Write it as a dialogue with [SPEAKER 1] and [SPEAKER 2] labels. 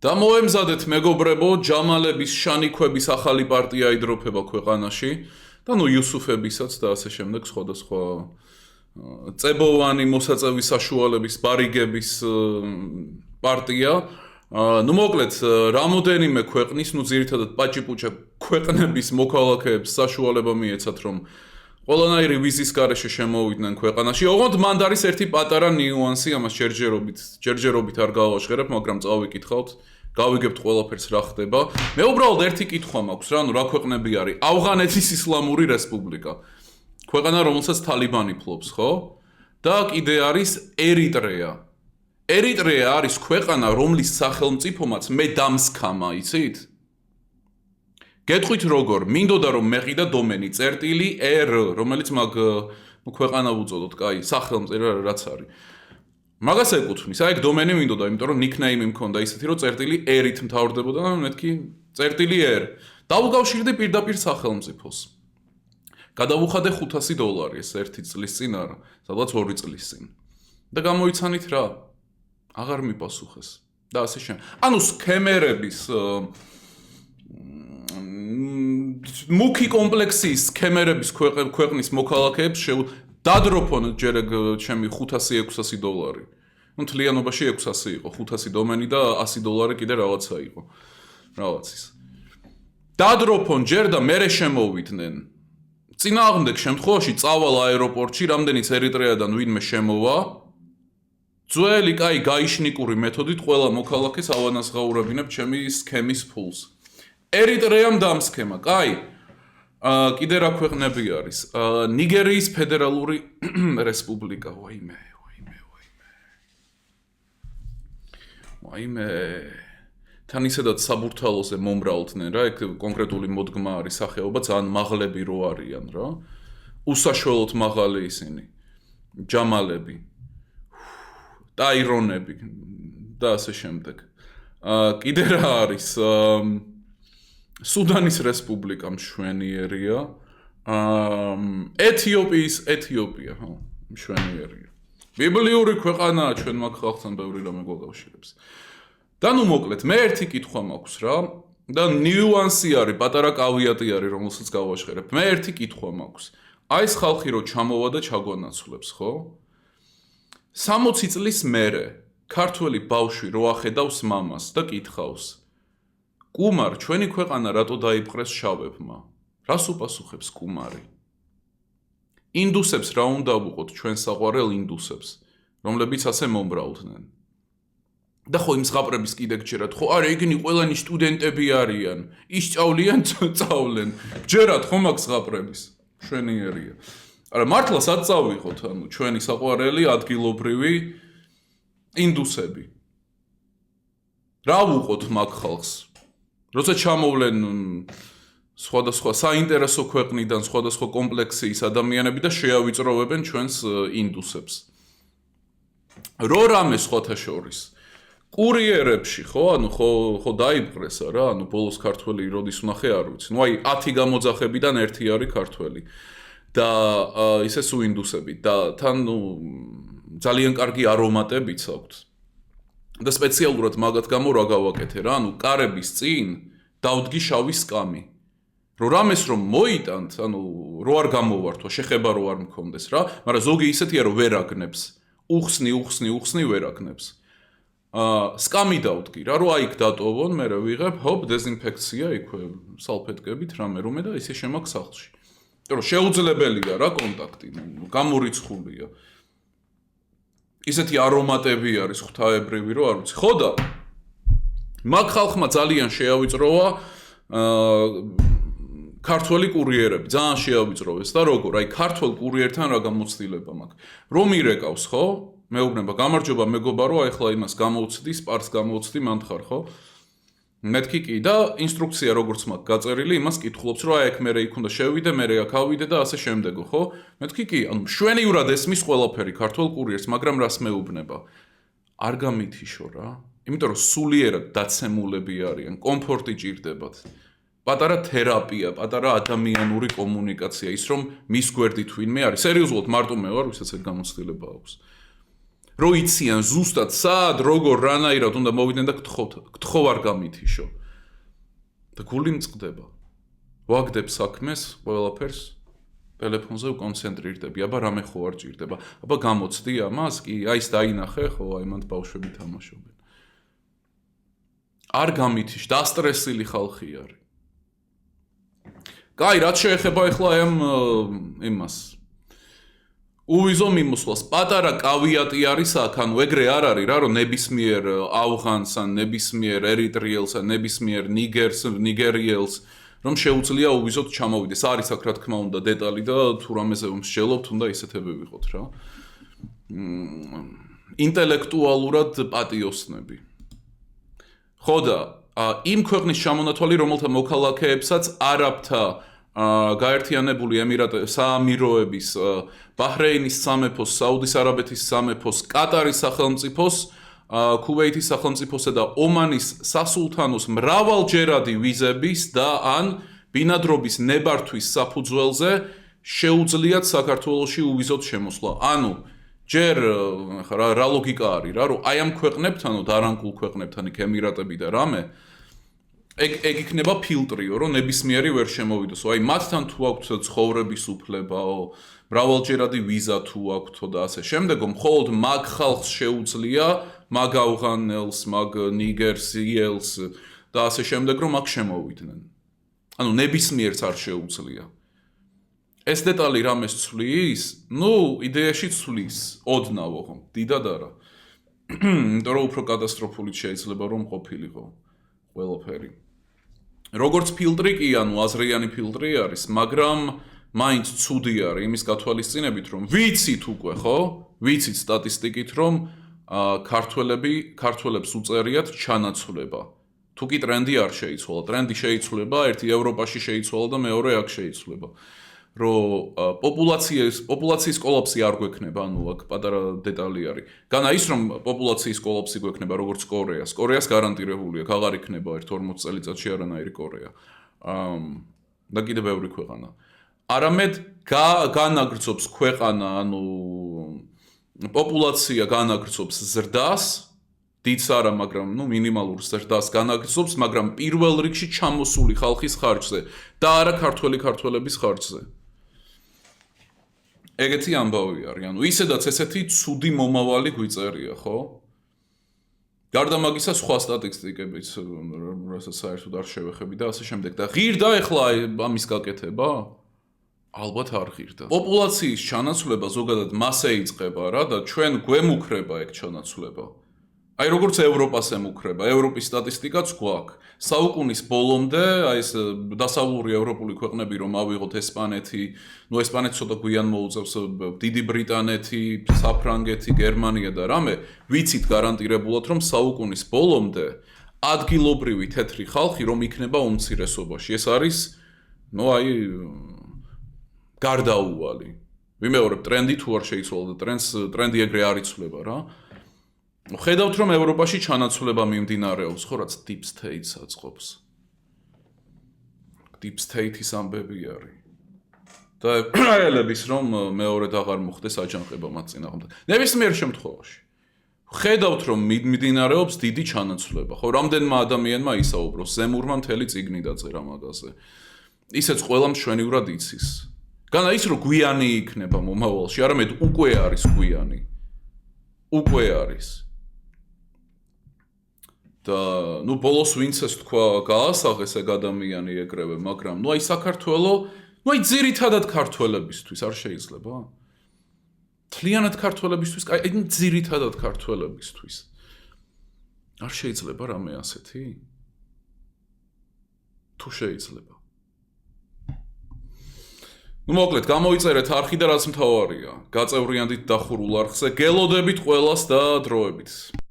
[SPEAKER 1] Დამოემზადეთ მეგობრებო, ჯამალების, შანიქვების ახალი პარტია იდროფება ქვეყანაში და იუსუფებისაც და ასე შემდეგ სხვადასხვა წებოვანი მოსაწევი საშუალების ბარიგების პარტია. მოკლედ, რამოდენიმე ქვეყნის, ძირითადად პაჭიპუჭა ქვეყნების მოქალაქეებს საშუალება მიეცათ, რომ ყველანაირი ვიზის გარეშე შემოვიდნენ ქვეყანაში. ოღონდ მანდ არის ერთი პატარა ნიუანსი, ამას ჯერჯერობით არ გავაჟღერებ, მაგრამ წავიკითხავთ, გავიგებთ ყველაფერს რა ხდება. მე უბრალოდ ერთი კითხვა მაქვს რა, რა ქვეყნები არის? ავღანეთის ისლამური რესპუბლიკა. ქვეყანა, რომელსაც თალიბანი ფლობს, ხო? და კიდე არის ერიტრეა. ერიტრეა არის ქვეყანა, რომლის სახელმწიფომაც მე დამსქამა, იცით? გეტყვით როგორ, მინდოდა რომ მეყიდა დომენი .r, რომელიც მაგ ქვეყანა ვუწოდოთ, კაი, სახელმწიფო რაც არის. მაგას ეკუთვნის, აი ეგ დომენი მინდოდა, იმიტომ რომ ნიკნეიმი მქონდა ისეთი, რომ .r-ით მთავრდებოდა, მეთქი .r. დავუკავშირდი პირდაპირ სახელმწიფოს. გადავუხადე $500 ეს 1 წლის წინ არა, სადღაც 2 წლის წინ. და გამოიცანით რა? აღარ მიპასუხეს. და ასე შემდეგ. ანუ სქემერების მუქი კომპლექსის სქემერების ქვეყნის მოქალაქეებს დადროფონ ჯერ ჩემი $500-600. თლიანობაში 600 იყო, 500 დომენი და $100 კიდე რაღაცა იყო. რაღაცის. დადროფონ ჯერ და მერე შემოვიდნენ. წინააღმდეგ შემთხვევაში წავალ აეროპორტში, რამდენიც ერიტრეადან ვინმე შემოვა, ძველი კაი გაიშნიკური მეთოდით ყველა მოქალაქეს ავანაზღაურებინებ ჩემი სქემის ფულს. ერიტრეამ დამსქემა, კაი. კიდე რა ქვეყნები არის? ნიგერიის ფედერალური რესპუბლიკა, ვაიმე. თან ისედაც საბურთალოზე მომრავლდნენ რა, ეგ კონკრეტული მოდგმა არის სახეობა, ძალიან მაღლები რო არიან რა. უსაშველოდ მაღალი ისინი. ჯამალები. ტაირონები და ასე შემდეგ. კიდე რა არის? სუდანის რესპუბლიკა მშვენიერია. ეთიოპია, ხო, მშვენიერია. ბიბლიური ქვეყანაა ჩვენ მაგ ხალხთან ბევრი რამე გვაკავშირებს. და მოკლედ, მე ერთი კითხვა მაქვს რა, და ნიუანსი არის, პატარა კავიატი არის, რომელსაც გავაჟღერებ. მე ერთი კითხვა მაქვს. აი ეს ხალხი რო ჩამოვა და ჩაგვანაცვლებს, ხო? 60 წლის მერე ქართველი ბავშვი რო ახედავს მამას და კითხავს: კუმარ, ჩვენი ქვეყანა რატო დაიპყრეს შავებმა? რას უპასუხებს კუმარი? ინდუსებს რა უნდა ვუყოთ ჩვენ საყვარელ ინდუსებს, რომლებიც ასე მომრავლდნენ? და ხო იმ ზღაპრების კიდე გჯერათ, ხო არა, ეგენი ყველანი სტუდენტები არიან, ისწავლიან, სწავლენ. გჯერათ ხო მაგ ზღაპრების? მშვენიერია. არა, მართლა სად წავიღოთ, ანუ ჩვენი საყვარელი ადგილობრივი ინდუსები. რა ვუყოთ მაგ ხალხს? როცა ჩამოვლენ სხვადასხვა საინტერესო ქვეყნიდან, სხვადასხვა კომპლექსის ადამიანები და შეავიწროვებენ ჩვენს ინდუსებს. რო რამე სხვათა შორის. კურიერებში, ხო, ანუ ხო დაიპყრეს რა, ანუ ბოლოს ქართველი როდის ვნახე არ ვიცი. ნუ აი 10 გამოძახებიდან ერთი არის ქართველი. და ისე სულ ინდუსები და თან ძალიან კარგი არომატებიც აქვთ. და სპეციალურად მაგათ გამო რა გავაკეთე რა, ანუ კარების წინ დავდგი შავი სკამი. რო რამეს რომ მოიტანთ, ანუ რო არ გამოვართვა, შეხება რო არ მქონდეს რა, მაგრამ ზოგი ისეთია რომ ვერ აგნებს. უხსნი ვერ აგნებს. სკამი დავდგი რა, რო აიქ დატოვონ, მე ვიღებ, ჰოპ, დეზინფექცია იქვე სალფეტკებით რამე და ისე შემაგ სახლში. რომ შეუძლებელია რა კონტაქტი, გამორიცხულია. ისეთი არომატები არის ღვთაებრივი, რომ არ ვიცი. ხო და მაგ ხალხმა ძალიან შეავიწროვა ქართველი კურიერები, ძალიან შეავიწროვეს და როგორ, აი ქართველ კურიერთან რა გამოცდილება მაქვს. რომ ირეკავს, ხო? მეუბნება, გამარჯობა მეგობარო, აი ახლა იმას გამოვცდი, სპარს გამოვცდი, მან ხარ, ხო? მეთქი კი და ინსტრუქცია როგორც მაქვს გაწერილი, იმას კითხულობს, რომ აი აქ მე იქ უნდა შევიდე, მე აქ ავიდე და ასე შემდეგო, ხო? მეთქი კი, ანუ მშვენივრად ესმის ყველაფერი ქართველ კურიერს, მაგრამ რას მეუბნება? არ გამითიშო რა. იმიტომ რომ სულიერად დაცემულები არიან, კომფორტი ჭირდებათ. პატარა თერაპია, პატარა ადამიანური კომუნიკაცია, ის რომ მის გვერდით ვინმე არის. სერიოზულად მარტო მე ვარ, ვისაც ეგ გამოცდილება აქვს. რო იციან ზუსტად სად, როგორ, რანაირად უნდა მოვიდნენ და გთხოვ არ გამითიშო. და გული მწყდება. ვაგდებ საქმეს, ყველაფერს ტელეფონზე ვკონცენტრირდები, აბა რამე ხო არ ჭირდება. აბა გამოცდი ამას, კი, აი ეს დაინახე, ხო, აი მანდ ბავშვები თამაშობენ. არ გამითიშ, დასტრესილი ხალხი არის. კაი, რაც შეეხება ახლა იმას. უვიზო მიმოსვლას, პატარა კავიატი არის აქ, ანუ ეგრე არ არის რა, რომ ნებისმიერ ავღანს ან ნებისმიერ ერიტრიელს ან ნებისმიერ ნიგერიელს რომ შეუძლია უვიზოთ ჩამოვიდეს. არის აქ რა თქმა უნდა დეტალი და თუ რამეზე მსჯელობთ, უნდა ისეთები ვიყოთ რა. ინტელექტუალურად პატიოსნები. ხო და იმ ქვეყნის ჩამონათვალი, რომელთა მოქალაქეებსაც არაბთა გაერთიანებული საამიროების, ბაჰრეინის სამეფოს, საუდის არაბეთის სამეფოს, კატარის სახელმწიფოს, ქუვეითის სახელმწიფოსა და ომანის სასულთანოს მრავალჯერადი ვიზების და ან ბინადრობის ნებართვის საფუძველზე შეუძლიათ საქართველოში უვიზოთ შემოსვლა. ანუ ჯერ რა ლოგიკა არის რა, რომ აი ამ ქვეყნებთან, დარანკულ ქვეყნებთან, იქ ემირატები და რამე ეგ იქნება ფილტრიო, რომ ნებისმიერი ვერ შემოვიდოს. აი მათთან თუ აქვთ ცხოვრების უფლებაო, მრავალჯერადი ვიზა თუ აქვთო და ასე შემდეგ, მხოლოდ მაგ ხალხს შეუძლია, მაგ ავღანელს, მაგ ნიგერიელს და ასე შემდეგ, რომ აქ შემოვიდნენ. ანუ ნებისმიერს არ შეუძლია. ეს დეტალი რამეს ცვლის? ნუ, იდეაში ცვლის, ოდნავ, ხო, დიდად არა. იმიტომ რომ უფრო კატასტროფული შეიძლება რომ ყოფილიყო ყველაფერი. როგორც ფილტრი კი, ანუ აზრიანი ფილტრი არის, მაგრამ მაინც ცუდი არის იმის გათვალისწინებით, რომ ვიცით უკვე, ხო? ვიცით სტატისტიკით, რომ ქართველებს უწერიათ ჩანაცვლება. თუ კი ტრენდი არ შეიცვალა, ტრენდი შეიცვლება, ერთი ევროპაში შეიცვალა და მეორე აქ შეიცვლება. რომ პოპულაციის კოლაფსი არ გვექნება, ანუ აქ პატარა დეტალი არის. განა ის რომ პოპულაციის კოლაფსი გვექნება როგორც კორეას. კორეას გარანტირებული აქვს, აღარ იქნება 1-40 წელიწადში არანაირი კორეა. და კიდევ ბევრი ქვეყანა. არამედ განაგრძობს ქვეყანა, ანუ პოპულაცია განაგრძობს ზრდას, დიდს არა, მაგრამ მინიმალურ ზრდას განაგრძობს, მაგრამ პირველ რიგში ჩამოსული ხალხის ხარჯზე და არა ქართველების ხარჯზე. ეგეთი ამბავი არის, ანუ ისედაც ესეთი ცუდი მომავალი გვიწერია, ხო? გარდა მაგისა სხვა სტატისტიკებიც, რასაც საერთოდ არ შევეხები და ასე შემდეგ. და ღირდა ახლა ამის გაკეთება? ალბათ არ ღირდა. პოპულაციის ჩანაცვლება ზოგადად მასე იწყება რა და ჩვენ გვემუქრება ეგ ჩანაცვლება. აი როგორც ევროპას ემუქრება, ევროპის სტატისტიკაც გვაქვს. საუკუნის ბოლომდე, აი ეს დასავლური ევროპული ქვეყნები რომ ავიღოთ ესპანეთი, ნუ ესპანეთი ცოტა გვიან მოუწევს, დიდი ბრიტანეთი, საფრანგეთი, გერმანია და რამე, ვიცით გარანტირებულად რომ საუკუნის ბოლომდე ადგილობრივი თეთრი ხალხი რომ იქნება უმცირესობაში. ეს არის, ნუ აი გარდაუვალი. ვიმეორებ, ტრენდი თუ არ შეიცვალა და ტრენდი ეგრე არ იცვლება რა. ხედავთ რომ ევროპაში ჩანაცვლება მიმდინარეობს, ხო რაც deep state-ს აწყობს. deep state-ის ამბები არის. და ებრაელების რომ მეორედ აღარ მოხდეს აჯანყება მათ წინააღმდეგ. ნებისმიერ შემთხვევაში. ხედავთ რომ მიმდინარეობს დიდი ჩანაცვლება, ხო რამდენმა ადამიანმა ისაუბროს, ზემურმა მთელი წიგნი დაწერა მაგაზე. ისეც ყველა მშვენივრად იცის. განა ის რომ გვიანი იქნება მომავალში, არამედ უკვე არის გვიანი. უკვე არის. და ნუ ბოლოს ვინც ეს თქვა გაასაღეს ეგ ადამიანი ეგრევე, მაგრამ ნუ აი საქართველო, ნუ აი ძირითადად ქართველებისთვის არ შეიძლება? თლიანად ქართველებისთვის, აი ძირითადად ქართველებისთვის. არ შეიძლება რამე ასეთი? თუ შეიძლება. ნუ მოკლედ გამოიწერეთ არხი და რაც მთავარია, გაწევრიანდით დახურულ არხზე, გელოდებით ყველას და დროებით.